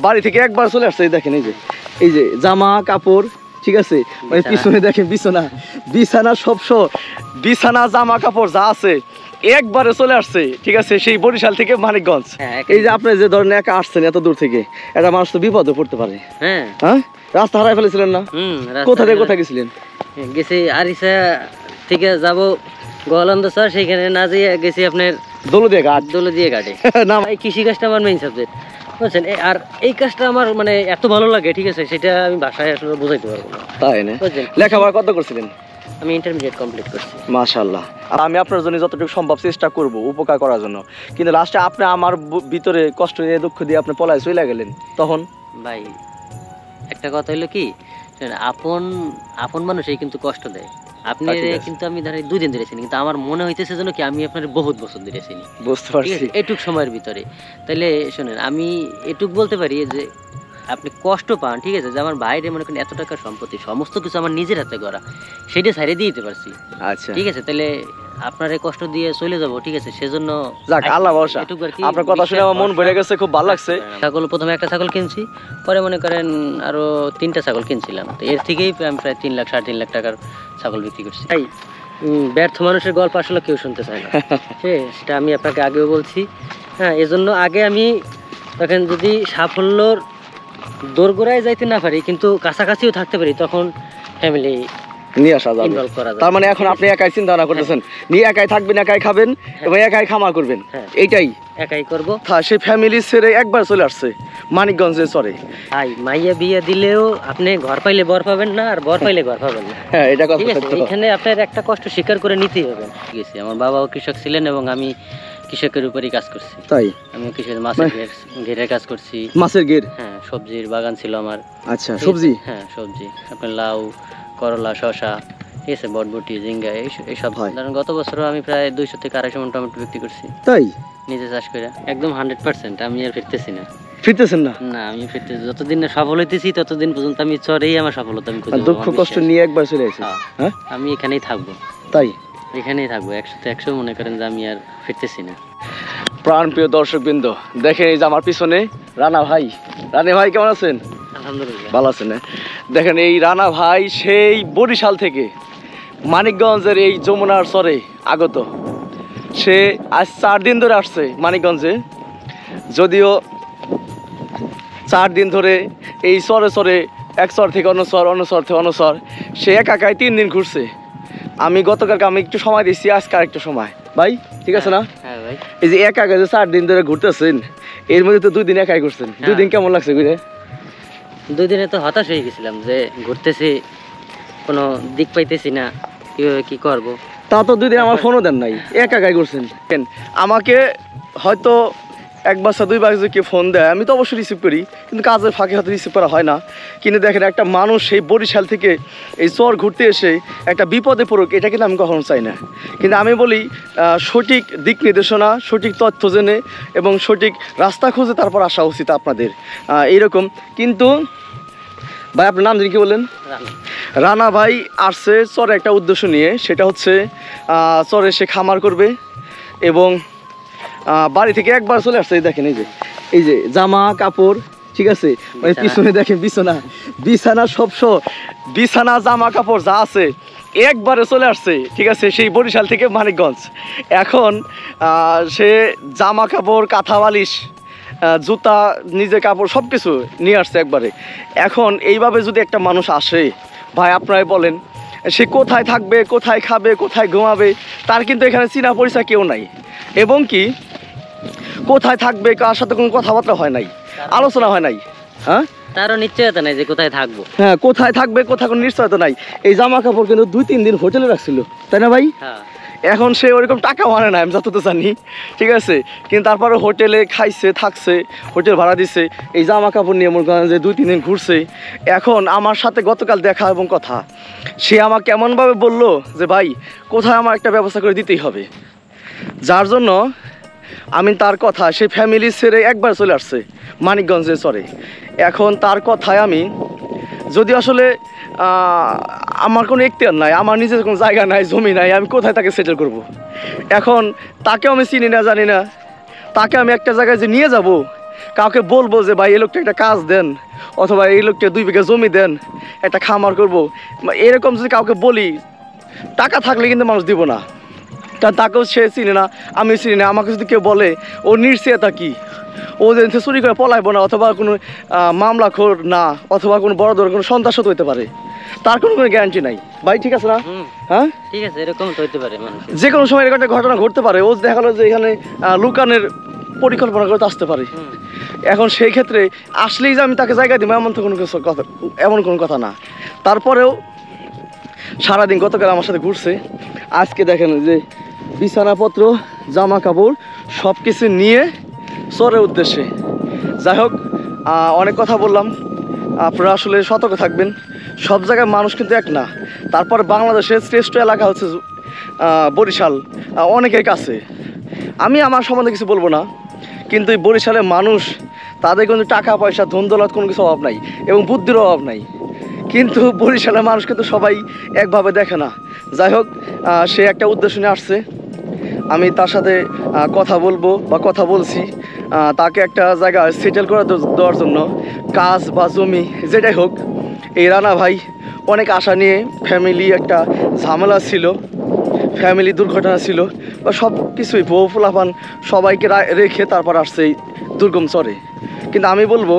বাড়ি থেকে একবার চলে আসছে। দেখেন এই যে জামা কাপড়, ঠিক আছে, মানে পিছনে দেখেন বিছানা সব বিছানা জামা কাপড় যা আছে একবারে চলে আসছে, ঠিক আছে, সেই বরিশাল থেকে মানিকগঞ্জ। এই যে আপনি যে ধরেন একা আসছেন এত দূর থেকে, একটা মানুষ তো বিপদে পড়তে পারে। হ্যাঁ, রাস্তা হারাই ফেলেছিলেন না? কোথা থেকে কোথায় গেছিলেন? গেছি আরিসা থেকে যাব গোয়ালন্দ স্যার, সেইখানে না যেয়ে গেছি আপনার দৌলদিয়া ঘাটে। না, এই কৃষি কাজটা আমার মেইন সাবজেক্ট, বুঝছেন। আর এই কাজটা আমার মানে এত ভালো লাগে, ঠিক আছে, সেটা আমি ভাষায় আসলে বোঝাইতে পারবো না। তাই না? লেখাপড়া কত করছিলেন? আমি ইন্টারমিডিয়েট কমপ্লিট করছি। মাশাআল্লাহ। আমি আপনার জন্য যতটুকু সম্ভব চেষ্টা করব উপকার করার জন্য, কিন্তু লাস্টে আপনি আমার ভিতরে কষ্ট দিয়ে দুঃখ দিয়ে আপনি পলায় চলে গেলেন। তখন ভাই একটা কথা হইলো কি, আপন মানুষই কিন্তু কষ্ট দেয়। আপনি কিন্তু আমি ধরেন 2 দিন ধরে চিনি, কিন্তু আমার মনে হইতেছে যেন কি আমি আপনার বহুত বছর ধরে চিনি। বুঝতে পারছি এটুক সময়ের ভিতরে। তাইলে শোনেন, আমি এটুক বলতে পারি যে আপনি কষ্ট পান, ঠিক আছে, যে আমার বাইরে মনে করেন এত টাকার সম্পত্তি সমস্ত কিছু আমার নিজের হাতে করা, সেটা ছাড়িয়ে দিয়ে দিতে পারছি। আচ্ছা, ঠিক আছে, তাহলে আপনার কষ্ট দিয়ে চলে যাব, ঠিক আছে, সেজন্য যাক আল্লাহ ভরসা। আপনার কথা শুনে আমার মন ভরে গেছে, খুব ভালো লাগছে। ছাগল প্রথমে একটা ছাগল কিনছি, পরে মনে করেন আরো 3টা ছাগল কিনছিলাম, তো এর থেকেই আমি প্রায় 3 লাখ 3.5 লাখ টাকার ছাগল বিক্রি করছি। তাই ব্যর্থ মানুষের গল্প আসলে কেউ শুনতে চায় না, সেটা আমি আপনাকে আগেও বলছি। হ্যাঁ, এজন্য আগে আমি তখন যদি সাফল্যর দোরগোড়ায় যাইতে না পারি, কিন্তু কাছাকাছিও থাকতে পারি, তখন ফ্যামিলি নিয়ে আসা যাবে। তার মানে এখন আপনি একাই চিন্তা ভাবনা করতেছেন, নিয়ে একাই থাকবেন, একাই খাবেন এবং একাই খামার করবেন, এইটাই একাই করব। সে ফ্যামিলি ছেড়ে একবার চলে আসছে মানিকগঞ্জে চরে। ভাই মাইয়া বিয়ে দিলেও আপনি ঘর পাইলে বর পাবেন না, আর বর পাইলে ঘর পাবেন না। হ্যাঁ, এটা কথা সত্য। এখানে আপনার একটা কষ্ট স্বীকার করে নিতেই হবে। ঠিক আছে, আমার বাবাও কৃষক ছিলেন এবং আমি কৃষকের উপরই কাজ করছি। তাই আমি কৃষকের মাছের ঘেরের কাজ করছি। মাছের ঘের? হ্যাঁ, সবজির বাগান ছিল আমার। আচ্ছা, সবজি? হ্যাঁ, সবজি আপনার লাউ, করলা, শসা, ঠিক আছে, বটবটি, ঝিঙ্গা, এইসব। ধরেন গত বছরও আমি প্রায় 200 থেকে 250 মণ টমেটো বিক্রি করছি। তাই? নিজে চাষ করে একদম 100%। আমি আর ফিরতেছি না। ফিরতেছেন না? না, আমি ফিরতেছি, যতদিন না সফল হইতেছি ততদিন পর্যন্ত আমি চরেই আমার সফলতা আমি খুঁজে। দুঃখ কষ্ট নিয়ে একবার চলে আসি। হ্যাঁ, আমি এখানেই থাকবো। তাই? এখানেই থাকবো 100% মনে করেন যে আমি আর ফিরতেছি না। প্রাণপ্রিয় দর্শকবৃন্দ, দেখেন এই যে আমার পিছনে রানা ভাই। রানা ভাই কেমন আছেন? আলহামদুলিল্লাহ ভালো আছেন। দেখেন এই রানা ভাই সেই বরিশাল থেকে মানিকগঞ্জের এই যমুনার চরে আগত। সে আজ 4 দিন ধরে আসছে মানিকগঞ্জে, যদিও 4 দিন ধরে এই চরে এক চর থেকে অন্য চর, অন্য চর থেকে অন্য চর, সে একাই 3 দিন ঘুরছে। আমি গতকালকে আমি একটু সময় দিচ্ছি, আজকে আর একটু সময়। ভাই ঠিক আছে না? হ্যাঁ ভাই। এই যে একা যে 4 দিন ধরে ঘুরতেছেন, এর মধ্যে তো 2 দিন একাই ঘুরছেন। 2 দিন কেমন লাগছে ঘুরে? 2 দিনে তো হতাশ হয়ে গেছিলাম যে ঘুরতেছি, কোনো দিক পাইতেছি না, কিভাবে কি করব। তা তো 2 দিন আমার ফোনও দেন নাই, একাই ঘুরছেন। আমাকে হয়তো 1 বা 2 বার যে কেউ ফোন দেয় আমি তো অবশ্যই রিসিভ করি, কিন্তু কাজের ফাঁকে হয়তো রিসিভ করা হয় না। কিন্তু দেখেন একটা মানুষ সেই বরিশাল থেকে এই চর ঘুরতে এসে একটা বিপদে পড়ুক, এটা কিন্তু আমি কখনো চাই না। কিন্তু আমি বলি সঠিক দিক নির্দেশনা, সঠিক তথ্য জেনে এবং সঠিক রাস্তা খুঁজে তারপর আসা উচিত আপনাদের এইরকম। কিন্তু ভাই আপনার নাম জানি কি বললেন? রানা ভাই আসছে চরে একটা উদ্দেশ্য নিয়ে, সেটা হচ্ছে চরে সে খামার করবে এবং বাড়ি থেকে একবার চলে আসছে। দেখেন এই যে জামা কাপড়, ঠিক আছে, মানে পিছনে দেখেন বিছানা সব বিছানা জামা কাপড় যা আছে একবারে চলে আসছে, ঠিক আছে, সেই বরিশাল থেকে মানিকগঞ্জ। এখন সে জামা কাপড়, কাঁথা বালিশ, জুতা, নিজের কাপড় সব কিছু নিয়ে আসছে একবারে। এখন এইভাবে যদি একটা মানুষ আসে, ভাই আপনারাই বলেন সে কোথায় থাকবে, কোথায় খাবে, কোথায় ঘুমাবে, তার কিন্তু এখানে চিনা পরিচয় কেউ নাই। এবং কি কোথায় থাকবে কার সাথে কোনো কথাবার্তা হয় নাই, আলোচনা হয় নাই। হ্যাঁ, তারও নিশ্চয়তা নাই যে কোথায় থাকবো। হ্যাঁ, কোথায় থাকবে কোথায় কোনো নিশ্চয়তা নাই। এই জামা কাপড় কিন্তু 2-3 দিন হোটেলে রাখছিল, তাই না ভাই? এখন সে ওরকম টাকা মানে না, আমি যতটা জানি, ঠিক আছে, কিন্তু তারপরে হোটেলে খাইছে, থাকছে, হোটেল ভাড়া দিছে, এই জামা কাপড় নিয়ে মনে করেন যে 2-3 দিন ঘুরছে। এখন আমার সাথে গতকাল দেখা এবং কথা, সে আমাকে এমনভাবে বললো যে ভাই কোথায় আমার একটা ব্যবস্থা করে দিতেই হবে, যার জন্য আমি তার কথা, সে ফ্যামিলি ছেড়ে একবার চলে আসছে মানিকগঞ্জে চরে। এখন তার কথায় আমি যদি আসলে আমার কোনো এখতিয়ার নাই, আমার নিজের কোনো জায়গা নাই, জমি নাই, আমি কোথায় তাকে সেটেল করব। এখন তাকে আমি চিনি না, জানি না, তাকে আমি একটা জায়গায় যে নিয়ে যাব কাউকে বলবো যে ভাই এই লোকটা একটা কাজ দেন, অথবা এই লোকটা 2 বিঘা জমি দেন, একটা খামার করবো, এরকম যদি কাউকে বলি, টাকা থাকলে কিন্তু মানুষ দিব না। কারণ তাকেও সে চিনে না, আমি চিনি না। আমাকে যদি কেউ বলে ও নির্সিয়তা কি, ও যে চুরি করে পলাইবো না, অথবা কোনো মামলাখোর না, অথবা কোনো বড় ধরনের কোনো সন্ত্রাসও হইতে পারে, তার কোনো গ্যারান্টি নাই ভাই, ঠিক আছে না? হ্যাঁ ঠিক আছে, এরকম তো হইতে পারে মানুষ, যে কোনো সময় এরকম একটা ঘটনা ঘটতে পারে। ও দেখা গেলো যে এখানে লুকানের পরিকল্পনা করতে আসতে পারে। এখন সেই ক্ষেত্রে আসলেই যে আমি তাকে জায়গা দিব এমন তো কোনো কিছু কথা, এমন কোনো কথা না। তারপরেও সারাদিন গতকাল আমার সাথে ঘুরছে, আজকে দেখেন যে বিছানাপত্র, জামা কাপড় সব কিছু নিয়ে চরের উদ্দেশ্যে। যাই হোক, অনেক কথা বললাম, আপনারা আসলে সতর্ক থাকবেন। সব জায়গায় মানুষ কিন্তু এক না। তারপর বাংলাদেশের শ্রেষ্ঠ এলাকা হচ্ছে বরিশাল, অনেকের কাছে। আমি আমার সম্বন্ধে কিছু বলবো না, কিন্তু এই বরিশালের মানুষ, তাদের কিন্তু টাকা পয়সা ধন দৌলত কোনো কিছু অভাব নাই এবং বুদ্ধির অভাব নাই। কিন্তু বরিশালের মানুষ কিন্তু সবাই একভাবে দেখে না। যাই হোক, সে একটা উদ্দেশ্য নিয়ে আসছে, আমি তার সাথে কথা বলবো বা কথা বলছি, তাকে একটা জায়গায় সেটেল করে দেওয়ার জন্য, কাজ বা জমি যেটাই হোক। এই রানা ভাই অনেক আশা নিয়ে, ফ্যামিলি একটা ঝামেলা ছিল, ফ্যামিলি দুর্ঘটনা ছিল, বা সব কিছুই বউ ফুলাফান সবাইকে রেখে তারপর আসছে এই দুর্গম চরে। কিন্তু আমি বলবো,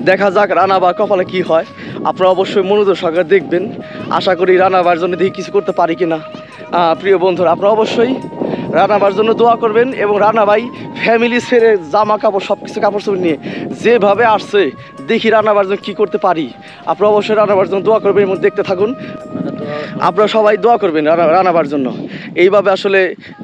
দেখা যাক রানাবার কপালে কি হয়। আপনারা অবশ্যই মনোযোগ সহকারে দেখবেন। আশা করি রানাবার জন্য দেখি কিছু করতে পারি কিনা। প্রিয় বন্ধুরা, আপনারা অবশ্যই রানাবার জন্য দোয়া করবেন, এবং রানা ভাই ফ্যামিলি ছেড়ে জামা কাপড় সব কিছু কাপড় চোপড় নিয়ে যেভাবে আসছে, দেখি রানাবার জন্য কী করতে পারি। আপনারা অবশ্যই রানাবার জন্য দোয়া করবেন এবং দেখতে থাকুন। আপনারা সবাই দোয়া করবেন রানাবার জন্য। এইভাবে আসলে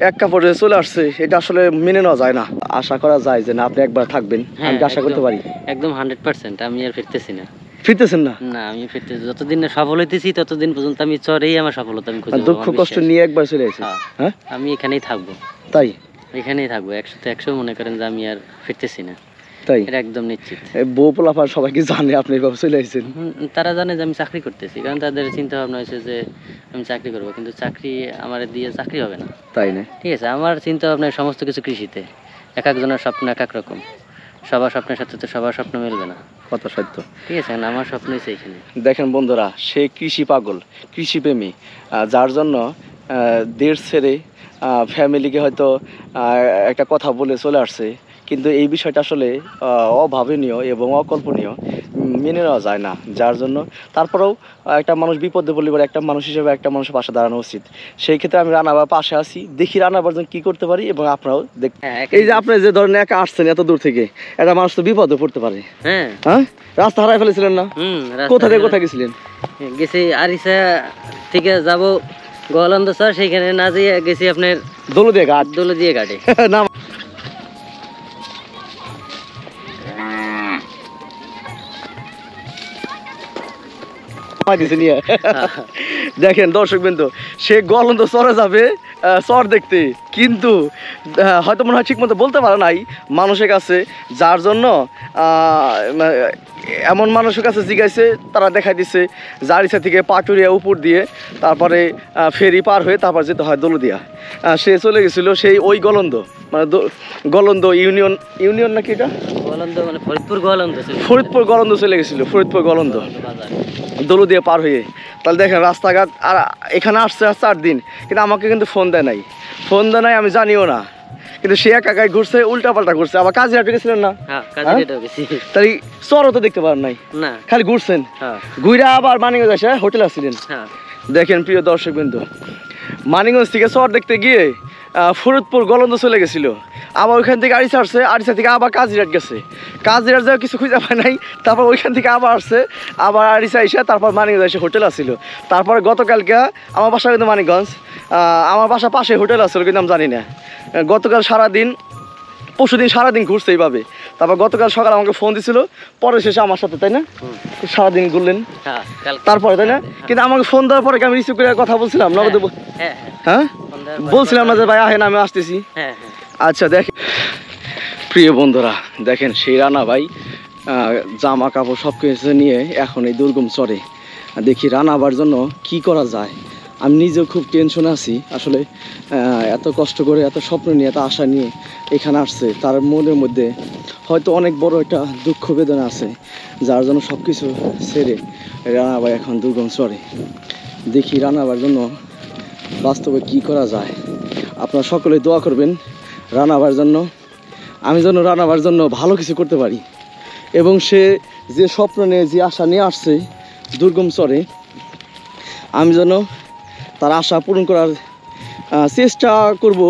এক কাপড়ে চলে আসছে, এটা আসলে মেনে নেওয়া যায় না। আশা করা যায় যে না, আপনি একবার থাকবেন, আমি আশা করতে পারি। একদম 100%। আমি আর ফিরতেছি না। ফিরতেছেন না? না, আমি ফিরতেছি। যতদিন না সফল হইতেছি ততদিন পর্যন্ত আমি চরেই আমার সফলতা আমি খুঁজে, দুঃখ কষ্ট নিয়ে একবার চলে আসি। হ্যাঁ, আমি এখানেই থাকবো। তাই? এখানেই থাকবো 100-100। মনে করেন যে আমি আর ফিরতেছি না, তাই? এটা একদম নিশ্চিত। বউ পোলাপান সবাই কি জানে আপনি এভাবে চলে আসছেন? তারা জানে যে আমি চাকরি করতেছি, কারণ তাদের চিন্তা ভাবনা হয়েছে যে আমি চাকরি করবো, কিন্তু চাকরি আমার দিয়ে চাকরি হবে না। তাই না? ঠিক আছে, আমার চিন্তা ভাবনা সমস্ত কিছু কৃষিতে। এক একজনের স্বপ্ন এক এক রকম, সবার স্বপ্নের সাথে তো সবার স্বপ্ন মিলবে না। কথা সত্য। ঠিক আছে, আমার স্বপ্নই সেইখানে। দেখেন বন্ধুরা, সে কৃষি পাগল, কৃষিপ্রেমী, যার জন্য দেশ ছেড়ে ফ্যামিলিকে হয়তো একটা কথা বলে চলে আসছে। কিন্তু এই বিষয়টা আসলে অভাবনীয় এবং অকল্পনীয়, মেনে নেওয়া যায় না। যার জন্য তারপরেও একটা মানুষ বিপদে পড়লে পরে একটা মানুষ হিসেবে একটা মানুষের পাশে দাঁড়ানো উচিত। সেই ক্ষেত্রে আমি রানাবার পাশে আছি, দেখি রানাবার জন্য কী করতে পারি, এবং আপনারাও দেখ। এই যে আপনি যে ধরেন একা আসছেন এত দূর থেকে, একটা মানুষ তো বিপদে পড়তে পারে। হ্যাঁ, রাস্তা হারাই ফেলেছিলেন না? কোথা থেকে কোথায় গেছিলেন? গেছি আরিসা থেকে যাব গোয়ালন্দ স্যার, সেইখানে না যেয়ে গেছি আপনার দৌলদিয়া ঘাট। দৌলদিয়া ঘাটে না, দেখেন দর্শক বিন্দু, সে গোয়ালন্দ চরে যাবে চর দেখতে, কিন্তু হয়তো মনে হয় ঠিক মতো বলতে পারে নাই মানুষের কাছে, যার জন্য এমন মানুষের কাছে জিজ্ঞাসে, তারা দেখাই দিচ্ছে জারিসা থেকে পাটুরিয়া উপর দিয়ে, তারপরে ফেরি পার হয়ে তারপর যেতে হয় দৌলদিয়া। সে চলে গেছিল সেই ওই গলন্দ, মানে গলন্দ ইউনিয়ন নাকি এটা, গোয়ালন্দ মানে ফরিদপুর গোয়ালন্দ, ফরিদপুর গলন্দ চলে গেছিল, ফরিদপুর গলন্দ দৌলদিয়া পার হয়ে। তাহলে দেখেন রাস্তাঘাট, আর এখানে আসছে 4 দিন, কিন্তু আমাকে কিন্তু ফোন দেয় নাই, আমি জানিও না। কিন্তু সে একা একাই ঘুরছে, উল্টা পাল্টা ঘুরছে। আবার কাজিরহাটে গেছিলেন না? তাই চরও তো দেখতে পারেন নাই, খালি ঘুরছেন। ঘুরে আবার মানিকগঞ্জ এসে হোটেল আসছিলেন। দেখেন প্রিয় দর্শক বিন্দু, মানিকগঞ্জ থেকে চর দেখতে গিয়ে ফরিদপুর গলন্দ চলে গেছিল, আবার ওইখান থেকে আরিসা আসছে, আরিসা থেকে আবার কাজিরহাট গেছে, কাজিরহাট যাওয়া কিছু খুঁজে পায় নাই, তারপর ওইখান থেকে আবার আসছে, আবার আরিসা এসে তারপর মানিকগঞ্জ এসে হোটেল আসছিল। তারপরে গতকালকে আমার বাসা কিন্তু মানিকগঞ্জ, আমার বাসা পাশে হোটেল আসছিল, কিন্তু আমি জানি না। গতকাল সারাদিন, পরশুদিন সারাদিন ঘুরছে এইভাবে। তারপর গতকাল সকালে আমাকে ফোন দিছিল, পরে শেষে আমার সাথে, তাই না? সারাদিন ঘুরলেন তারপরে, তাই না? কিন্তু আমাকে ফোন দেওয়ার পরে আমি রিসিভ করে কথা বলছিলাম না? হ্যাঁ, বলছিলাম না যে ভাই আহেন আমি আসতেছি। আচ্ছা, দেখেন প্রিয় বন্ধুরা, দেখেন সেই রানা ভাই জামা কাপড় সব কিছু নিয়ে এখন এই দুর্গম চরে। দেখি রানাবার জন্য কি করা যায়। আমি নিজেও খুব টেনশনে আছি আসলে। এত কষ্ট করে এত স্বপ্ন নিয়ে এত আশা নিয়ে এখানে আসছে, তার মনের মধ্যে হয়তো অনেক বড় একটা দুঃখ বেদনা আছে, যার জন্য সব কিছু ছেড়ে রানা ভাই এখন দুর্গম চরে। দেখি রানা ভাইয়ের জন্য বাস্তবে কি করা যায়। আপনারা সকলে দোয়া করবেন রানা ভাইয়ের জন্য, আমি যেন রানা ভাইয়ের জন্য ভালো কিছু করতে পারি, এবং সে যে স্বপ্ন নিয়ে যে আশা নিয়ে আসছে দুর্গম চরে, আমি যেন তার আশা পূরণ করার চেষ্টা করব।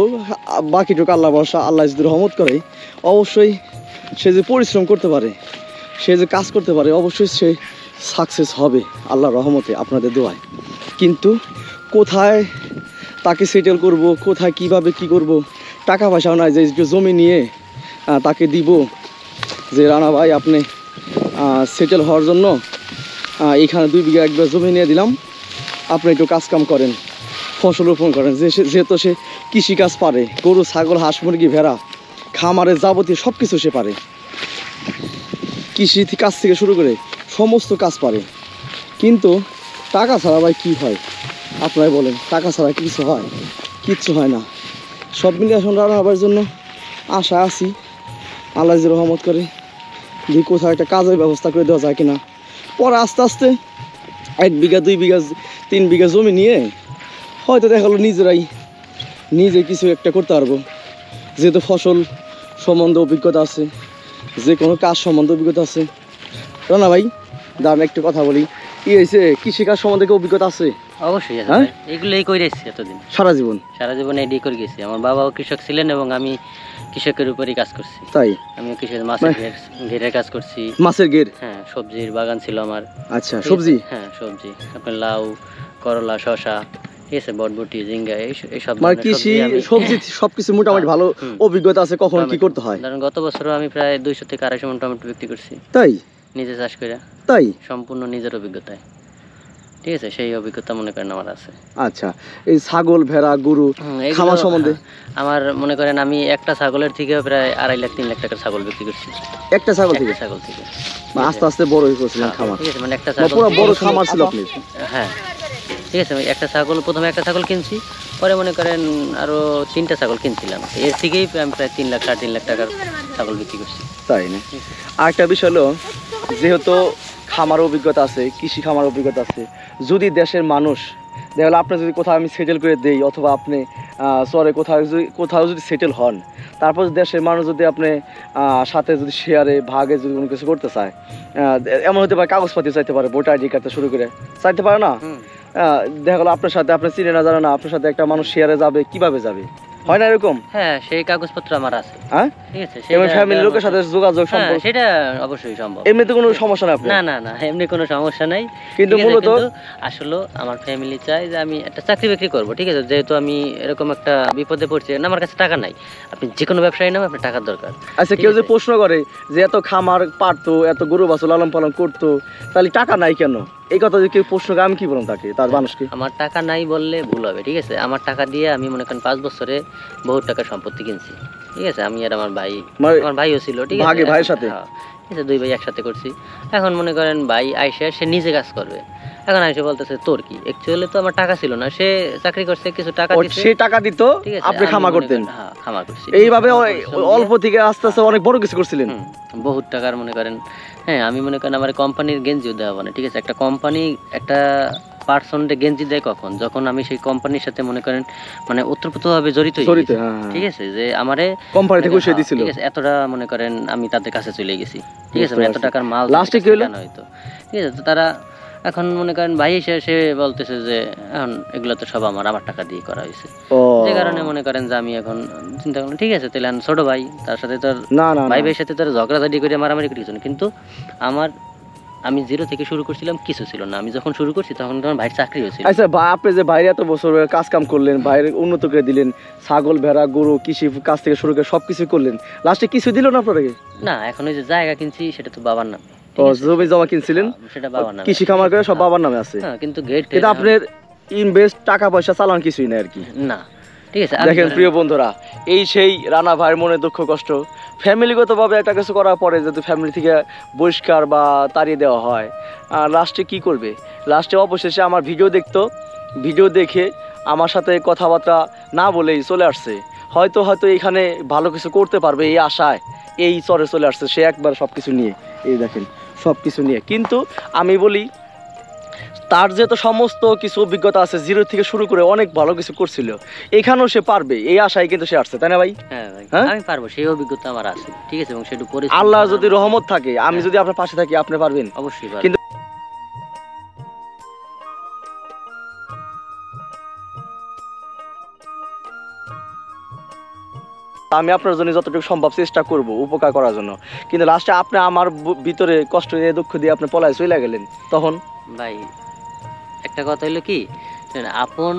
বাকিটুকু আল্লাহ ভরসা, আল্লাহ যদি রহমত করে অবশ্যই সে যে পরিশ্রম করতে পারে, সে যে কাজ করতে পারে, অবশ্যই সে সাকসেস হবে আল্লাহর রহমতে, আপনাদের দোয়ায়। কিন্তু কোথায় তাকে সেটেল করব, কোথায় কিভাবে কি করব, টাকা পয়সাও নাই যে একটু জমি নিয়ে তাকে দিব যে রানা ভাই আপনি সেটেল হওয়ার জন্য এখানে 2 বিঘা 1 বিঘা জমি নিয়ে দিলাম, আপনি একটু কাজকাম করেন, ফসল রোপণ করেন। যেহেতু সে কৃষিকাজ পারে, গরু ছাগল হাঁস মুরগি ভেড়া খামারের যাবতীয় সব কিছু সে পারে, কৃষি কাজ থেকে শুরু করে সমস্ত কাজ পারে। কিন্তু টাকা ছাড়া ভাই কী হয় আপনারাই বলেন, টাকা ছাড়া কিছু হয়? কিচ্ছু হয় না। সব মিলে এখন রানা হবার জন্য আশা আছি, আল্লাহ যে রহমত করে যে কোথাও একটা কাজের ব্যবস্থা করে দেওয়া যায় কিনা। পরে আস্তে আস্তে 1 বিঘা 2 বিঘা 3 বিঘা জমি নিয়ে হয়তো দেখা গেলো নিজে কিছু একটা করতে পারবো, যেহেতু ফসল সম্বন্ধে অভিজ্ঞতা আছে, যে কোনো কাজ সম্বন্ধে অভিজ্ঞতা আছে। রানা ভাই দাঁড়ান একটু কথা বলি, কি হয়েছে কৃষিকাজ সম্বন্ধে কি অভিজ্ঞতা আছে? অবশ্যই আছে, হ্যাঁ? এগুলোই করে এসেছি এতদিন, সারা জীবন এডি করে গেছি। আমার বাবাও কৃষক ছিলেন এবং আমি কৃষকের উপরই কাজ করছি। তাই? আমি কৃষক মাছের ঘেরের কাজ করছি। মাছের ঘের? হ্যাঁ, সবজির বাগান ছিল আমার। আচ্ছা, সবজি? হ্যাঁ, সবজি, আপনার লাউ, করলা, শসা, ঠিক আছে, বটবটি, ঝিঙ্গা, এইসব মানে কৃষি সবজি সবকিছু মোটামুটি ভালো অভিজ্ঞতা আছে। কখন কি করতে হয়? ধরেন গত বছরও আমি প্রায় 200 থেকে 250 মণ টমেটো বিক্রি করছি। তাই? নিজে চাষ করে। তাই? সম্পূর্ণ নিজের অভিজ্ঞতায়, ঠিক আছে, সেই অভিজ্ঞতা মনে করেন আমার আছে। আচ্ছা, এই ছাগল ভেড়া গরু খামার সম্বন্ধে? আমার মনে করেন আমি একটা ছাগলের থেকে প্রায় 2.5 লাখ 3 লাখ টাকার ছাগল বিক্রি করছি। একটা ছাগল থেকে? আস্তে আস্তে বড় হয়ে গেছিলেন খামার? ঠিক আছে, মানে একটা ছাগল পুরো বড় খামার ছিল আপনার? হ্যাঁ, ঠিক আছে। একটা ছাগল, প্রথমে একটা ছাগল কিনছি, পরে মনে করেন আরো 3টা ছাগল কিনছিলাম, এর থেকেই আমি প্রায় 3 লাখ 3.5 লাখ টাকার ছাগল বিক্রি করছি। তাই না? আর একটা বিষয় হলো, যেহেতু খামার অভিজ্ঞতা আছে, কৃষি খামার অভিজ্ঞতা আছে, যদি দেশের মানুষ দেখা গেলো আপনার যদি কোথাও আমি সেটেল করে দেই, অথবা আপনি শহরে কোথাও যদি সেটেল হন, তারপর দেশের মানুষ যদি আপনি সাথে যদি শেয়ারে ভাগে যদি কোনো কিছু করতে চায়, এমন হতে পারে কাগজপাতি চাইতে পারে, ভোটার আইডি কার্ড থেকে শুরু করে চাইতে পারে না? দেখা গেলো আপনার সাথে, আপনি চিনে না জানে না, আপনার সাথে একটা মানুষ শেয়ারে যাবে, কিভাবে যাবে? হয় না এরকম? হ্যাঁ, সেই কাগজপত্র আমার আছে। হ্যাঁ, ঠিক আছে, এবং ফ্যামিলির লোকের সাথে যোগাযোগ সম্ভব? সেটা অবশ্যই সম্ভব। এমনিতে কোনো সমস্যা না আপনার? না না না, এমনি কোনো সমস্যা নাই। কিন্তু মূলত আসলে আমার ফ্যামিলি চাই যে আমি একটা চাকরি বাকরি করবো, ঠিক আছে, যেহেতু আমি এরকম একটা বিপদে পড়ছি, না আমার কাছে টাকা নাই। আপনি যে কোনো ব্যবসায়ী নাও, আপনার টাকার দরকার। আচ্ছা, কেউ যে প্রশ্ন করে যে এত খামার পারতো, এত গরু বাছুর লালন পালন করতো, তাহলে টাকা নাই কেন? এই কথা যে কেউ প্রশ্ন করে, আমি কি বললাম তাকে, তার মানুষকে? আমার টাকা নাই বললে ভুল হবে, ঠিক আছে। আমার টাকা দিয়ে আমি মনে করেন 5 বছরে বহুত টাকার সম্পত্তি কিনছি, ঠিক আছে। আমি আর আমার ভাই, আমার ভাইও ছিল, ঠিক আছে, ভাইয়ের সাথে? ঠিক আছে, 2 ভাই একসাথে করছি। এখন মনে করেন ভাই আইসা সে নিজে কাজ করবে, এখন আইসা বলতেছে তোর কি? অ্যাকচুয়ালি তো আমার টাকা ছিল না, সে চাকরি করছে, কিছু টাকা দিছে, সে টাকা দিত, আপনি খামার করতেন? হ্যাঁ, খামার করছি। এইভাবে অল্প থেকে আস্তে আস্তে অনেক বড় কিছু করছিলেন? বহুত টাকার মনে করেন। হ্যাঁ, আমি মনে করেন আমার কোম্পানির গেঞ্জিও দেওয়া হবে না, ঠিক আছে। একটা কোম্পানি একটা পার্সনকে গেঞ্জি দেয় কখন? যখন আমি সেই কোম্পানির সাথে মনে করেন মানে ওতপ্রোতভাবে জড়িত, ঠিক আছে, যে আমারে কোম্পানি থেকে উঠিয়ে দিছিল, ঠিক আছে, এতটা মনে করেন আমি তাদের কাছে চলে গেছি, ঠিক আছে, এত টাকার মাল লাস্টে কি হলো হয়তো, ঠিক আছে। তো তারা এখন মনে করেন ভাই সে বলতেছে যে এখন এগুলো তো সব আমার টাকা দিয়ে করা হয়েছে, যে কারণে মনে করেন যে আমি এখন চিন্তা করলাম ঠিক আছে, তাহলে ছোট ভাই, তার সাথে তোর ভাই ভাইয়ের সাথে তোর ঝগড়াঝাটি করে মারামারি করে কিছু না। কিন্তু আমি 0 থেকে শুরু করছিলাম, কিছু ছিল না। আমি যখন শুরু করছি তখন তোমার ভাইয়ের চাকরি হয়েছিল। আচ্ছা, আপনি যে বাইরে এত বছর কাজ কাম করলেন, বাইরে উন্নত করে দিলেন, ছাগল ভেড়া গরু কৃষি কাজ থেকে শুরু করে সবকিছু করলেন, লাস্টে কিছু দিল না আপনাকে? না, এখন ওই যে জায়গা কিনছি সেটা তো বাবার নামে। জমি জমা কিনছিলেন সেটা বাবার নামে, কৃষি খামার করে সব বাবার নামে আছে। কিন্তু গেট, কিন্তু আপনার ইনভেস্ট টাকা পয়সা চালান কিছুই না আর কি? না, ঠিক আছে। দেখেন প্রিয় বন্ধুরা, এই সেই রানা ভাইয়ের মনে দুঃখ কষ্ট। ফ্যামিলিগতভাবে একটা কিছু করার পরে যদি ফ্যামিলি থেকে বহিষ্কার বা তাড়িয়ে দেওয়া হয়, লাস্টে কি করবে? লাস্টে অবশেষে আমার ভিডিও দেখতো, ভিডিও দেখে আমার সাথে কথাবার্তা না বলেই চলে আসছে। হয়তো এখানে ভালো কিছু করতে পারবে এই আশায় এই চরে চলে আসছে সে একবার সব কিছু নিয়ে। এই দেখেন সব কিছু নিয়ে, কিন্তু আমি বলি তার যেহেতু সমস্ত কিছু অভিজ্ঞতা আছে, জিরো থেকে শুরু করে অনেক ভালো কিছু করছিল, এখানেও সে পারবে এই আশায় কিন্তু সে আসছে, তাই না ভাই? হ্যাঁ ভাই, হ্যাঁ? আমি পারবো, সেই অভিজ্ঞতা আমার আছে, ঠিক আছে, এবং সেটু করে আল্লাহ যদি রহমত থাকে, আমি যদি আপনার পাশে থাকি, আপনি পারবেন অবশ্যই পারবো। কিন্তু আমি আপনার জন্য যতটুকু সম্ভব চেষ্টা করব উপকার করার জন্য, কিন্তু লাস্টে আপনি আমার ভিতরে কষ্ট দিয়ে দুঃখ দিয়ে আপনি পলায় চলে গেলেন, তখন ভাই একটা কথা হইলো কি, আপন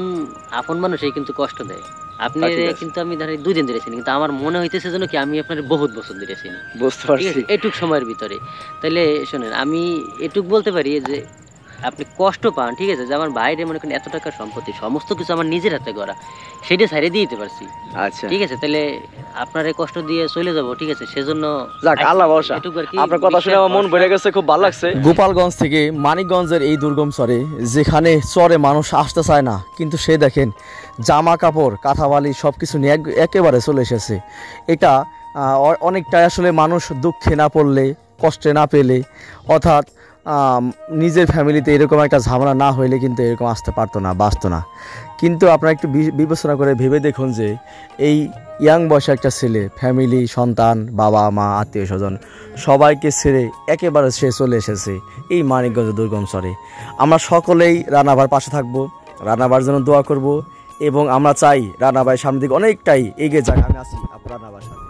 আপন মানুষই কিন্তু কষ্ট দেয়। আপনি ঠিক আছে। কিন্তু আমি ধরেন 2 দিন ধরে চিনি, কিন্তু আমার মনে হইতেছে যেন কি আমি আপনার বহুত বছর ধরে চিনি, বুঝতে ঠিক পারছি। আছে, এটুক সময়ের ভিতরে। তাইলে শোনেন, আমি এটুক বলতে পারি যে আপনি কষ্ট পান, ঠিক আছে, যে আমার বাইরে মনে করেন এত টাকার সম্পত্তি সমস্ত কিছু আমার নিজের হাতে করা, সেটা ছাড়িয়ে দিয়ে দিতে পারছি, আচ্ছা ঠিক আছে, তাহলে আপনার এই কষ্ট দিয়ে চলে যাব, ঠিক আছে, সেজন্য যাক আল্লাহ ভরসা। এটুকু আর কি আপনার কথা শুনে আমার মন ভরে গেছে, খুব ভালো লাগছে। গোপালগঞ্জ থেকে মানিকগঞ্জের এই দুর্গম চরে, যেখানে চরে মানুষ আসতে চায় না, কিন্তু সে দেখেন জামা কাপড় কাঁথাবালি সব কিছু নিয়ে একেবারে চলে এসেছে। এটা অনেকটাই আসলে মানুষ দুঃখে না পড়লে, কষ্টে না পেলে, অর্থাৎ নিজের ফ্যামিলিতে এরকম একটা ঝামেলা না হইলে কিন্তু এরকম আসতে পারতো না, বাঁচতো না। কিন্তু আপনারা একটু বিবেচনা করে ভেবে দেখুন যে এই ইয়াং বয়সে একটা ছেলে, ফ্যামিলি, সন্তান, বাবা মা, আত্মীয় স্বজন সবাইকে ছেড়ে একেবারে সে চলে এসেছে এই মানিকগঞ্জ দুর্গম চরে। আমরা সকলেই রানাবার পাশে থাকবো, রানাবার জন্য দোয়া করব, এবং আমরা চাই রানাবাই সামনের দিকে অনেকটাই এগিয়ে যাক। আমি আছি আপনার রানাবার সাথে,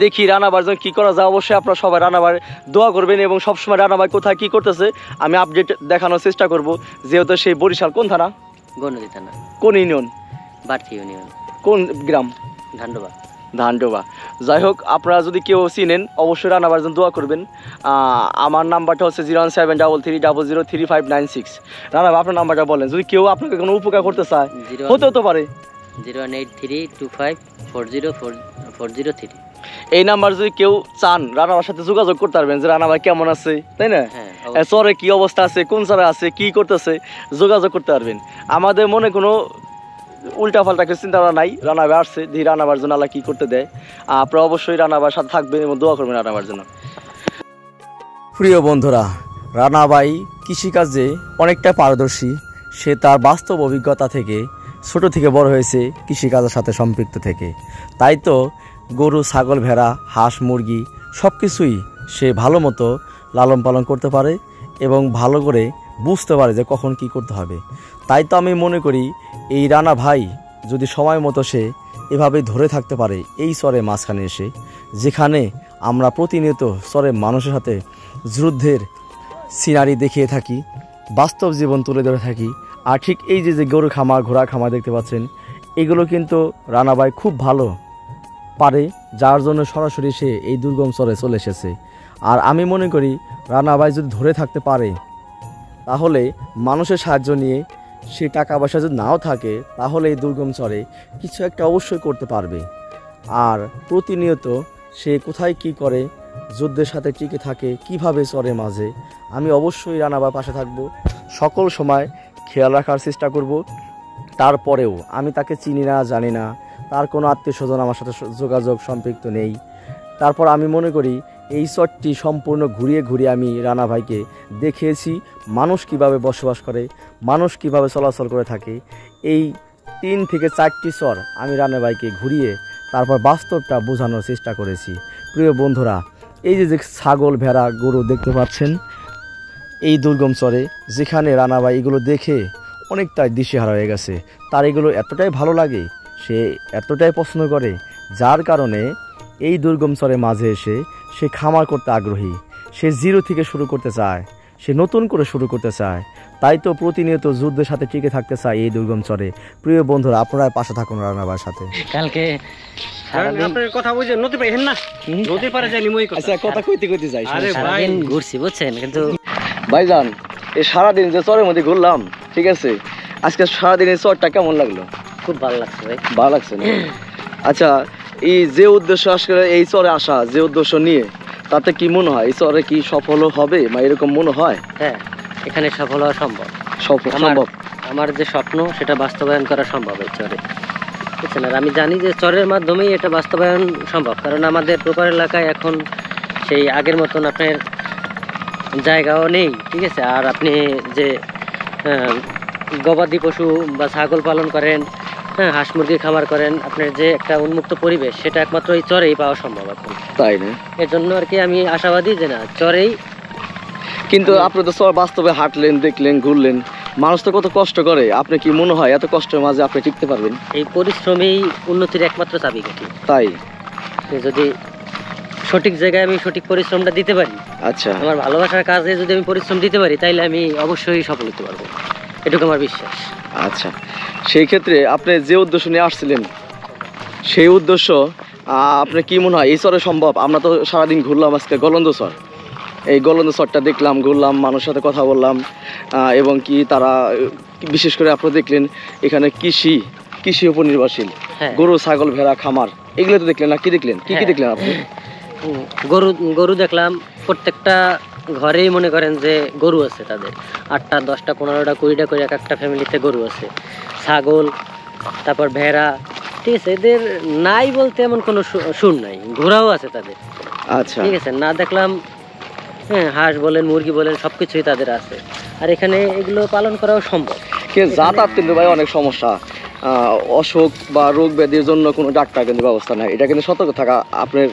দেখি রানাবার জন্য কি করা যায়। অবশ্যই আপনারা সবাই রানাবার দোয়া করবেন, এবং সবসময় রানাবাই কোথায় কি করতেছে আমি আপডেট দেখানোর চেষ্টা করব। যেহেতু সেই বরিশাল কোন থানা, গণদি থানা, কোন ইউনিয়ন, বাড়তি ইউনিয়ন, কোন গ্রাম, ধান্ডবা। ধানডোবা। যাই হোক, আপনারা যদি কেউ চিনেন অবশ্যই রানাবার জন্য দোয়া করবেন। আমার নাম্বারটা হচ্ছে 01733003596। রানাবা আপনার নাম্বারটা বলেন, যদি কেউ আপনাকে কোনো উপকার করতে চায়, হতেও তো পারে। 01832540403। এই নাম্বার যদি কেউ চান রানাবার সাথে যোগাযোগ করতে পারবেন, যে রানাভাই কেমন আছে, তাই না, হ্যাঁ, চরে কি অবস্থা আছে, কোন চরে আছে, কি করতেছে, যোগাযোগ করতে পারবেন। আমাদের মনে কোনো উল্টা পাল্টা কিছু চিন্তা নাই, রানাভাই আসছে, ধীরে রানাবার জন্য আল্লাহ কি করতে দেয়। আপনারা অবশ্যই রানাবার সাথে থাকবেন এবং দোয়া করবেন রানাবার জন্য। প্রিয় বন্ধুরা, রানাভাই কৃষিকাজে অনেকটা পারদর্শী। সে তার বাস্তব অভিজ্ঞতা থেকে ছোট থেকে বড় হয়েছে কৃষিকাজের সাথে সম্পৃক্ত থেকে, তাই তো গরু, ছাগল, ভেড়া, হাঁস, মুরগি সব কিছুই সে ভালো মতো লালন পালন করতে পারে এবং ভালো করে বুঝতে পারে যে কখন কি করতে হবে। তাই তো আমি মনে করি এই রানা ভাই যদি সময় মতো সে এভাবে ধরে থাকতে পারে এই চরের মাঝখানে এসে, যেখানে আমরা প্রতিনিয়ত চরের মানুষের সাথে যুদ্ধের সিনারি দেখিয়ে থাকি, বাস্তব জীবন তুলে ধরে থাকি। আর ঠিক এই যে গরু খামার, ঘোড়া খামার দেখতে পাচ্ছেন, এগুলো কিন্তু রানা ভাই খুব ভালো পারে, যার জন্য সরাসরি সে এই দুর্গম চরে চলে এসেছে। আর আমি মনে করি রানা ভাই যদি ধরে থাকতে পারে, তাহলে মানুষের সাহায্য নিয়ে, সে টাকা পয়সা যদি নাও থাকে, তাহলে এই দুর্গম চরে কিছু একটা অবশ্যই করতে পারবে। আর প্রতিনিয়ত সে কোথায় কি করে, যুদ্ধের সাথে টিকে থাকে কিভাবে চরে মাঝে, আমি অবশ্যই রানাবার পাশে থাকব, সকল সময় খেয়াল রাখার চেষ্টা করব। তারপরেও আমি তাকে চিনি না, জানি না, তার কোনো আত্মীয় স্বজন আমার সাথে যোগাযোগ সম্পৃক্ত নেই, তারপর আমি মনে করি এই চরটি সম্পূর্ণ ঘুরিয়ে ঘুরিয়ে আমি রানা ভাইকে দেখিয়েছি মানুষ কিভাবে বসবাস করে, মানুষ কিভাবে চলাচল করে থাকে। এই 3 থেকে 4টি চর আমি রানা ভাইকে ঘুরিয়ে তারপর বাস্তবটা বোঝানোর চেষ্টা করেছি। প্রিয় বন্ধুরা, এই যে ছাগল, ভেড়া, গরু দেখতে পাচ্ছেন এই দুর্গম চরে, যেখানে রানা ভাই এগুলো দেখে অনেকটাই দিশেহারা হয়ে গেছে। তার এগুলো এতটাই ভালো লাগে, সে এতটাই পছন্দ করে, যার কারণে এই দুর্গম চরে মাঝে এসে সে খামার করতে আগ্রহী। সে জিরো থেকে শুরু করতে চায়, সে নতুন করে শুরু করতে চায়। তাই তো প্রতিনিয়ত যুদ্ধের সাথে টিকে থাকতে চায় এই দুর্গম চরে। প্রিয় বন্ধুরা, আপনারা পাশে থাকুন রানাবার সাথে। কালকে আপনার কথা বুঝে নদী পাইছেন না, নদী পারে যাইনি মই কথা। আচ্ছা, কথা কইতে কইতে যাই। আরে ভাই, সারাদিন ঘুরছি বুঝছেন, কিন্তু ভাইজান এই সারাদিন যে চরের মধ্যে ঘুরলাম, ঠিক আছে, আজকে সারাদিনের চরটা কেমন লাগলো? খুব ভালো লাগছে ভাই। ভালো লাগছে না? আচ্ছা, এই যে উদ্দেশ্য আসলে এই চরে আসা, যে উদ্দেশ্য নিয়ে, তাতে কি মনে হয় এই চরে কি সফল হবে বা এরকম মনে হয়? হ্যাঁ, এখানে সফল হওয়া সম্ভব। সম্ভব। আমার যে স্বপ্ন সেটা বাস্তবায়ন করা সম্ভব এই চরে, বুঝছেন? আর আমি জানি যে চরের মাধ্যমেই এটা বাস্তবায়ন সম্ভব, কারণ আমাদের প্রপার এলাকায় এখন সেই আগের মতন আপনার জায়গাও নেই, ঠিক আছে? আর আপনি যে গবাদি পশু বা ছাগল পালন করেন, হ্যাঁ, হাঁস মুরগির খামার করেন, আপনার যে একটা উন্মুক্ত পরিবেশ সেটা একমাত্র এই চরেই পাওয়া সম্ভব এখন। তাই না? এর জন্য আর কি আমি আশাবাদী যে না, চরেই। কিন্তু আপনি তো চর বাস্তবে হাঁটলেন, দেখলেন, ঘুরলেন, মানুষ তো কত কষ্ট করে, আপনি কি মনে হয় এত কষ্টের মাঝে আপনি টিকতে পারবেন? এই পরিশ্রমেই উন্নতির একমাত্র চাবিকাঠি। তাই যদি সঠিক জায়গায় আমি সঠিক পরিশ্রমটা দিতে পারি, আচ্ছা, আমার ভালোবাসার কাজে যদি আমি পরিশ্রম দিতে পারি, তাইলে আমি অবশ্যই সফল হতে পারবো, এটুকু আমার বিশ্বাস। আচ্ছা, সেই ক্ষেত্রে আপনি যে উদ্দেশ্য নিয়ে আসছিলেন সেই উদ্দেশ্য আপনি কি মনে হয় এই চরে সম্ভব? আমরা তো সারাদিন ঘুরলাম, আজকে গলন্দ চর, এই গলন্দ চরটা দেখলাম, ঘুরলাম, মানুষের সাথে কথা বললাম, এবং কি তারা বিশেষ করে আপনি দেখলেন এখানে কৃষি উপর নির্ভরশীল, হ্যাঁ। গরু ছাগল ভেড়া খামার, এগুলো তো দেখলেন না? কি দেখলেন, কি হ্যাঁ। দেখলেন আপনি? গরু দেখলাম, প্রত্যেকটা ঘরেই মনে করেন যে গরু আছে, তাদের 8টা 10টা 15টা 20টা করে এক একটা ফ্যামিলিতে গরু আছে, ছাগল, তারপর ভেড়া, ঠিক আছে? এদের নাই বলতে এমন কোনো সুর নাই, ঘোড়াও আছে তাদের, আচ্ছা, ঠিক আছে? না দেখলাম, হ্যাঁ, হাঁস বলেন মুরগি বলেন সবকিছুই তাদের আছে, আর এখানে এগুলো পালন করাও সম্ভব। কিন্তু যাতায়াত কিন্তু ভাই অনেক সমস্যা, অসুখ বা রোগ ব্যাধির জন্য কোনো ডাক্তার কিন্তু ব্যবস্থা নাই, এটা কিন্তু সতর্ক থাকা আপনার,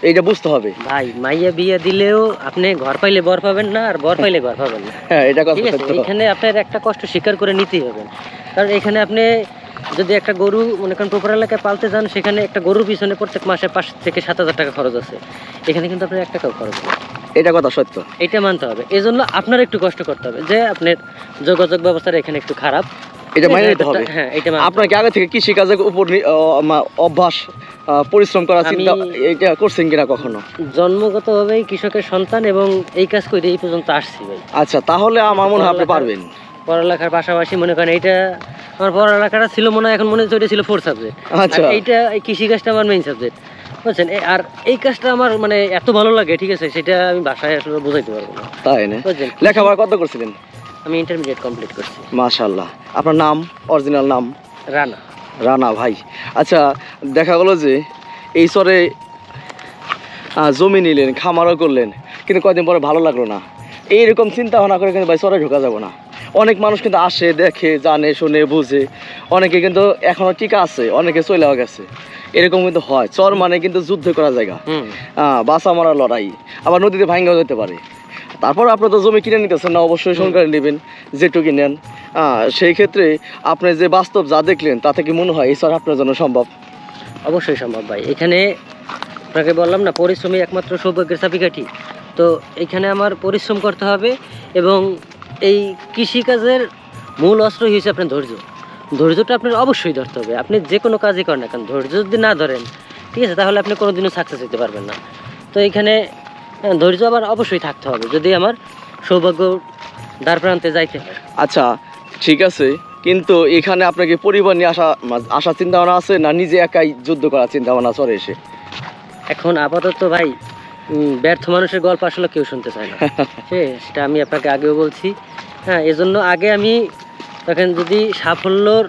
এইটা বুঝতে হবে ভাই। মাইয়া বিয়ে দিলেও আপনি ঘর পাইলে বর পাবেন না, আর বর পাইলে ঘর পাবেন না, হ্যাঁ, এটা কথা ঠিক আছে? সত্য। এখানে আপনার একটা কষ্ট স্বীকার করে নিতেই হবে, কারণ এখানে আপনি যদি একটা গরু মনে করেন প্রপার এলাকায় পালতে যান, সেখানে একটা গরুর পিছনে প্রত্যেক মাসে 5 থেকে 7,000 টাকা খরচ আছে, এখানে কিন্তু আপনার 1 টাকাও খরচ নেই, এটা কথা সত্য, এটা মানতে হবে। এই জন্য আপনার একটু কষ্ট করতে হবে, যে আপনার যোগাযোগ ব্যবস্থাটা এখানে একটু খারাপ, এটা মাইনে নিতে হবে। হ্যাঁ, এটা মানতে আপনার কি আগে থেকে কৃষি কাজের উপর অভ্যাস, পরিশ্রম করা চিন্তা এটা করছেন কিনা কখনো? জন্মগতভাবেই কৃষকের সন্তান এবং এই কাজ করে এই পর্যন্ত আসছি ভাই। আচ্ছা, তাহলে আমার মনে হয় আপনি পারবেন। পড়ালেখার পাশাপাশি মনে করেন এইটা আমার পড়ালেখাটা ছিল মনে হয়, এখন মনে হচ্ছে ওইটা ছিল 4 সাবজেক্ট, আচ্ছা। এইটা এই কৃষি কাজটা আমার মেইন সাবজেক্ট, বুঝছেন? আর এই কাজটা আমার মানে এত ভালো লাগে, ঠিক আছে? সেটা আমি ভাষায় আসলে বোঝাইতে পারবো না, তাই না? বুঝছেন? লেখাপড়া কত করছিলেন? আমি ইন্টারমিডিয়েট কমপ্লিট করছি। মাশাআল্লাহ। আপনার নাম, অরিজিনাল নাম? রানা। রানা ভাই। আচ্ছা, দেখা গেলো যে এই চরে জমি নিলেন, খামারও করলেন, কিন্তু কয়দিন পরে ভালো লাগলো না, এইরকম চিন্তা ভাবনা করে কিন্তু ভাই চরে ঢোকা যাবো না। অনেক মানুষ কিন্তু আসে, দেখে, জানে, শুনে, বুঝে, অনেকে কিন্তু এখনো টিকা আছে, অনেকে চলেও গেছে, এরকম কিন্তু হয়। চর মানে কিন্তু যুদ্ধ করা জায়গা, বাঁচা মারা লড়াই, আবার নদীতে ভাঙ্গাও যেতে পারে। তারপর আপনি তো জমি কিনে নিতেছেন না, অবশ্যই সরকারে নেবেন যেটুকু নেন। সেই ক্ষেত্রে আপনি যে বাস্তব যা দেখলেন তাতে কি মনে হয় এই চর আপনার জন্য সম্ভব? অবশ্যই সম্ভব ভাই। এখানে আপনাকে বললাম না, পরিশ্রমী একমাত্র সৌভাগ্যের চাবিকাঠি। তো এখানে আমার পরিশ্রম করতে হবে, এবং এই কৃষিকাজের মূল অস্ত্র হিসেবে আপনার ধৈর্য। ধৈর্যটা আপনার অবশ্যই ধরতে হবে, আপনি যে কোনো কাজই করেন না কেন, ধৈর্য যদি না ধরেন, ঠিক আছে, তাহলে আপনি কোনোদিনও সাকসেস হতে পারবেন না। তো এখানে ধৈর্য আবার অবশ্যই থাকতে হবে, যদি আমার সৌভাগ্য দ্বার প্রান্তে যাইতে হয়। আচ্ছা, ঠিক আছে, কিন্তু এখানে আপনাকে পরিবার নিয়ে আসা চিন্তা ভাবনা আছে, না নিজে একাই যুদ্ধ করার চিন্তা ভাবনা চলে এসে? এখন আপাতত ভাই ব্যর্থ মানুষের গল্প আসলে কেউ শুনতে চায় না, সেটা আমি আপনাকে আগেও বলছি। হ্যাঁ, এজন্য আগে আমি তখন যদি সাফল্যর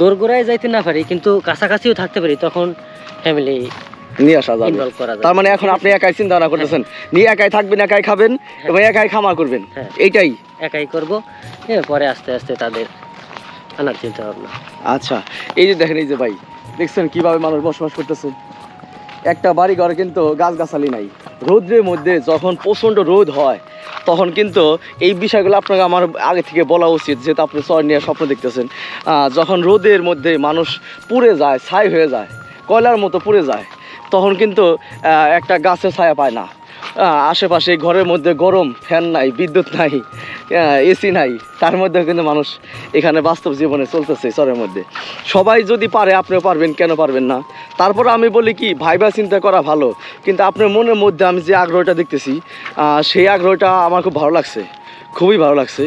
দোরগোড়ায় যাইতে না পারি, কিন্তু কাছাকাছিও থাকতে পারি, তখন ফ্যামিলি নিয়ে আসা যাবে। ইনভলভ করা যাবে। তার মানে এখন আপনি একাই চিন্তা ভাবনা করতেছেন, নিয়ে একাই থাকবেন, একাই খাবেন এবং একাই খামার করবেন, এইটাই একাই করব, হ্যাঁ, পরে আস্তে আস্তে তাদের আনার চিন্তা ভাবনা। আচ্ছা, এই যে দেখেন, এই যে ভাই দেখছেন কিভাবে মানুষ বসবাস করতেছে, একটা বাড়ি ঘরে কিন্তু গাছগাছালি নাই, রোদ্রের মধ্যে যখন প্রচণ্ড রোদ হয় তখন কিন্তু এই বিষয়গুলো আপনাকে আমার আগে থেকে বলা উচিত, যেহেতু আপনি চর নিয়ে স্বপ্ন দেখতেছেন। যখন রোদের মধ্যে মানুষ পুড়ে যায়, ছাই হয়ে যায়, কয়লার মতো পুড়ে যায়, তখন কিন্তু একটা গাছের ছায়া পায় না, আশেপাশে ঘরের মধ্যে গরম, ফ্যান নাই, বিদ্যুৎ নাই, এসি নাই, তার মধ্যেও কিন্তু মানুষ এখানে বাস্তব জীবনে চলতেছে চরের মধ্যে। সবাই যদি পারে আপনিও পারবেন, কেন পারবেন না? তারপর আমি বলি কি, ভাইবা চিন্তা করা ভালো, কিন্তু আপনার মনের মধ্যে আমি যে আগ্রহটা দেখতেছি, সেই আগ্রহটা আমার খুব ভালো লাগছে, খুবই ভালো লাগছে।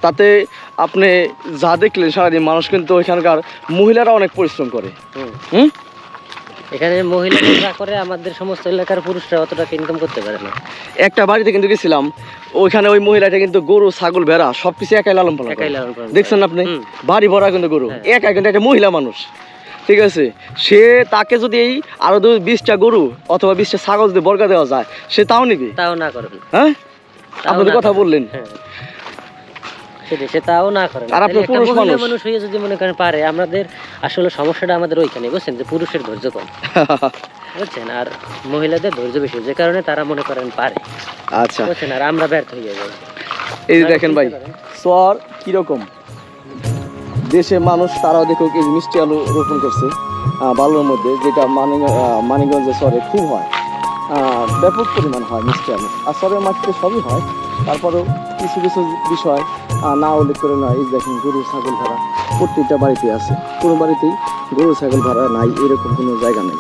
তাতে আপনি যা দেখলেন সারাদিন, মানুষ কিন্তু এখানকার মহিলারা অনেক পরিশ্রম করে। এখানে মহিলারা করে, আমাদের সমস্ত এলাকার পুরুষরা অত টাকা ইনকাম করতে পারে না। একটা বাড়িতে কিন্তু গেছিলাম, ওইখানে ওই মহিলাটা কিন্তু গরু ছাগল ভেড়া সবকিছু একাই লালন পালন করে। একাই লালন পালন করে। দেখছেন আপনি হুম। বাড়ি ভরা কিন্তু গরু হ্যাঁ। একাই কিন্তু একটা মহিলা মানুষ, ঠিক আছে। সে তাকে যদি এই আরো 20টা গরু অথবা 20টা ছাগল যদি বর্গা দেওয়া যায় সে তাও নিবে, তাও না করেন। হ্যাঁ তাও আপনি তো না কথা করেন। বললেন। হ্যাঁ। সেটাই, সে তাও না করেন। আর আপনি তাহলে একটা পুরুষ মহিলা মানুষ। মানুষ হয়ে যদি মনে করেন পারে, আমাদের আসলে সমস্যাটা আমাদের ওইখানে, বুঝছেন, যে পুরুষের ধৈর্য কম, বুঝছেন, আর মহিলাদের ধৈর্য বেশি, যে কারণে তারা মনে করেন পারে, আচ্ছা বুঝছেন, আর আমরা ব্যর্থ হয়ে যাই। এই যে দেখেন ভাই চর কিরকম, দেশে মানুষ তারাও দেখো এই মিষ্টি আলু রোপণ করছে বালুর মধ্যে, যেটা মানিকগঞ্জে চরে খুব হয়, ব্যাপক পরিমাণ হয় মিষ্টি আলু। আর চরের মাটিতে সবই হয়, তারপরেও কিছু কিছু বিষয় না উল্লেখ করে নয়। এই দেখেন গরু ছাগল ভাড়া প্রত্যেকটা বাড়িতে আছে, কোনো বাড়িতেই গরু ছাগল ভাড়া নাই এরকম কোনো জায়গা নেই।